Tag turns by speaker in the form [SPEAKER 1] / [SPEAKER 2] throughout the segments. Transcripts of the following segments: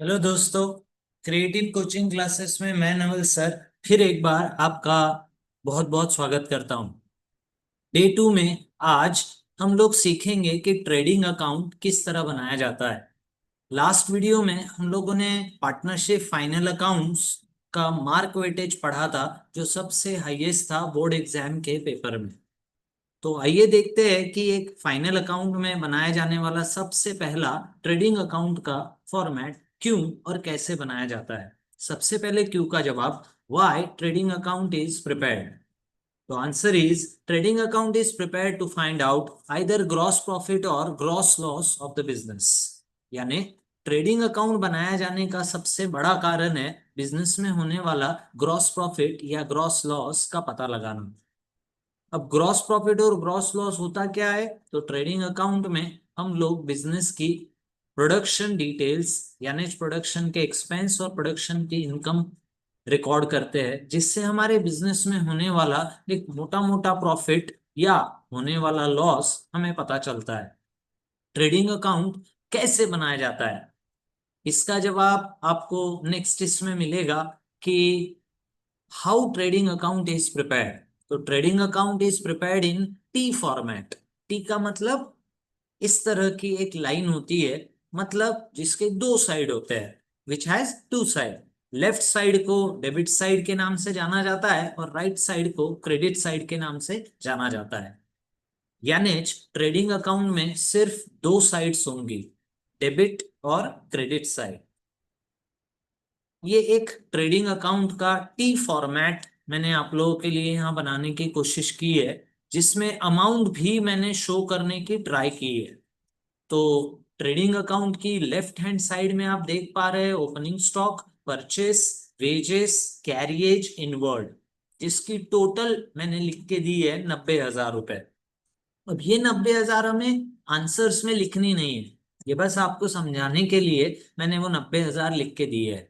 [SPEAKER 1] Hello दोस्तों। Creative coaching classes में मैं नवल सर फिर एक बार आपका बहुत बहुत स्वागत करता हूं। डे टू में आज हम लोग सीखेंगे कि ट्रेडिंग अकाउंट किस तरह बनाया जाता है। लास्ट वीडियो में हम लोगों ने पार्टनरशिप फाइनल अकाउंट्स का मार्क वेटेज पढ़ा था, जो सबसे हाईएस्ट था बोर्ड एग्जाम के पेपर में। तो आइए देखते हैं कि एक फाइनल अकाउंट में बनाया जाने वाला सबसे पहला ट्रेडिंग अकाउंट का फॉर्मेट क्यों और कैसे बनाया जाता है। सबसे पहले क्यों का जवाब, why trading account is prepared. तो answer is trading account is prepared to find out either gross profit और gross loss of the business. यानी ट्रेडिंग अकाउंट बनाया जाने का सबसे बड़ा कारण है बिजनेस में होने वाला ग्रॉस प्रॉफिट या ग्रॉस लॉस का पता लगाना। अब ग्रॉस प्रॉफिट और ग्रॉस लॉस होता क्या है, तो ट्रेडिंग अकाउंट में हम लोग बिजनेस की प्रोडक्शन डिटेल्स यानी प्रोडक्शन के एक्सपेंस और प्रोडक्शन की इनकम रिकॉर्ड करते हैं, जिससे हमारे बिजनेस में होने वाला एक मोटा मोटा प्रॉफिट या होने वाला लॉस हमें पता चलता है। ट्रेडिंग अकाउंट कैसे बनाया जाता है, इसका जवाब आपको नेक्स्ट इसमें मिलेगा कि how trading account is prepared. तो trading account is prepared in T format. T का मतलब इस तरह की एक लाइन होती है, मतलब जिसके दो साइड होते हैं, which has two side. Left side को डेबिट साइड के नाम से जाना जाता है और राइट साइड को क्रेडिट साइड के नाम से जाना जाता है। यानी ट्रेडिंग अकाउंट में सिर्फ दो साइड्स होंगी, डेबिट और क्रेडिट साइड। ये एक ट्रेडिंग अकाउंट का टी फॉर्मेट मैंने आप लोगों के लिए यहाँ बनाने की कोशिश की है, जिसमें अमाउंट भी मैंने शो करने की ट्राई की है। तो ट्रेडिंग अकाउंट की लेफ्ट हैंड साइड में आप देख पा रहे हैं opening stock, purchase, wages, carriage, inward, जिसकी टोटल मैंने लिख के दी है 90,000 रुपए। अब ये 90,000 हमें आंसर्स में लिखनी नहीं है, ये बस आपको समझाने के लिए मैंने वो 90,000 लिख के दिए है।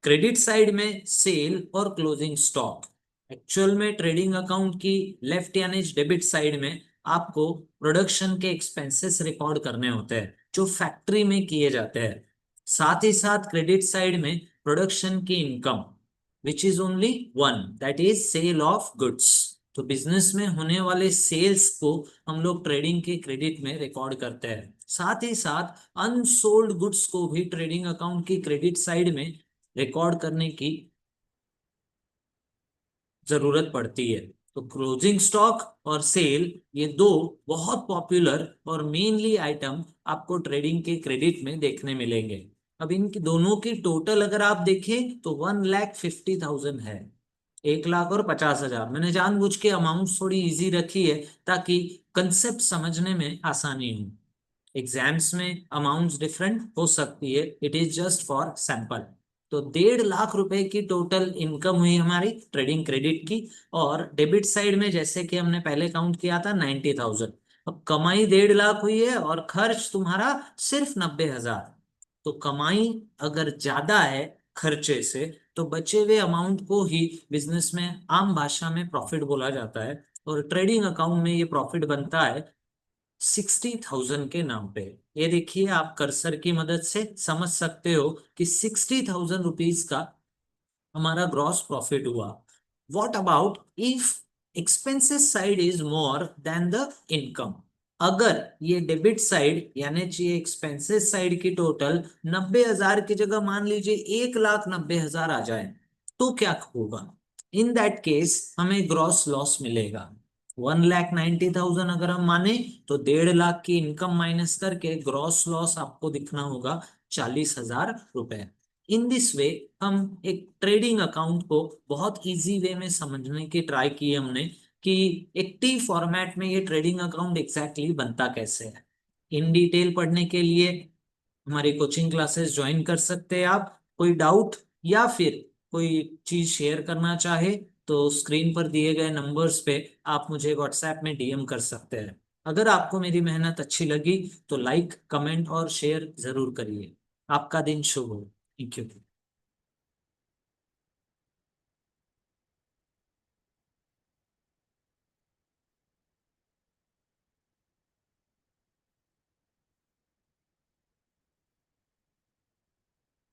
[SPEAKER 1] क्रेडिट साइड में सेल और क्लोजिंग स्टॉक। एक्चुअल में ट्रेडिंग अकाउंट की लेफ्ट यानी डेबिट साइड में आपको प्रोडक्शन के एक्सपेंसेस रिकॉर्ड करने होते हैं जो फैक्ट्री में किए जाते हैं। साथ ही साथ क्रेडिट साइड में प्रोडक्शन की income which is only one, that is sale of goods. तो बिजनेस में होने वाले सेल्स को हम लोग ट्रेडिंग के क्रेडिट में रिकॉर्ड करते हैं। साथ ही साथ अनसोल्ड गुड्स को भी ट्रेडिंग अकाउंट की क्रेडिट साइड में रिकॉर्ड करने की जरूरत पड़ती है। तो क्लोजिंग स्टॉक और सेल, ये दो बहुत पॉपुलर और मेनली आइटम आपको ट्रेडिंग के क्रेडिट में देखने मिलेंगे। अब इनकी दोनों की टोटल अगर आप देखें तो 1,50,000 है। 1,50,000। मैंने जानबूझ के अमाउंट थोड़ी इजी रखी है ताकि कंसेप्ट समझने में आसानी हो। एग्जाम्स में अमाउंट्स डिफरेंट हो सकती है, it is just for sample. तो 1,50,000 रुपए की टोटल इनकम हुई हमारी ट्रेडिंग क्रेडिट की। और डेबिट साइड में जैसे कि हमने पहले काउंट किया था 90,000। अब कमाई 1,50,000 हुई है और खर्च तुम्हारा सिर्फ 90,000। तो कमाई अगर ज्यादा है खर्चे से, तो बचे हुए अमाउंट को ही बिजनेस में आम भाषा में प्रॉफिट बोला जाता है। और ट्रेडिंग अकाउंट में ये प्रॉफिट बनता है 60,000 के नाम पे। ये देखिए, आप कर्सर की मदद से समझ सकते हो कि 60,000 रुपीज का हमारा ग्रॉस प्रॉफिट हुआ। What about if expenses side is more than the income. अगर ये डेबिट साइड यानी ये एक्सपेंसेस साइड की टोटल 90,000 की जगह मान लीजिए 1,90,000 आ जाए, तो क्या होगा। इन दैट केस हमें ग्रॉस लॉस मिलेगा। 1,90,000 अगर हम माने, तो 1,50,000 की इनकम माइनस करके ग्रॉस लॉस आपको दिखना होगा 40,000 रुपए। इन दिस वे हम एक ट्रेडिंग अकाउंट को बहुत इजी वे में समझने की ट्राई की हमने कि एक टी फॉर्मेट में ये ट्रेडिंग अकाउंट एग्जैक्टली बनता कैसे है। इन डिटेल पढ़ने के लिए हमारी कोचिंग क्लासेस ज्वाइन कर सकते हैं आप। कोई डाउट या फिर कोई चीज शेयर करना चाहे तो स्क्रीन पर दिए गए नंबर्स पे आप मुझे व्हाट्सएप में डीएम कर सकते हैं। अगर आपको मेरी मेहनत अच्छी लगी तो लाइक, कमेंट और शेयर जरूर करिए। आपका दिन शुभ हो। Thank you.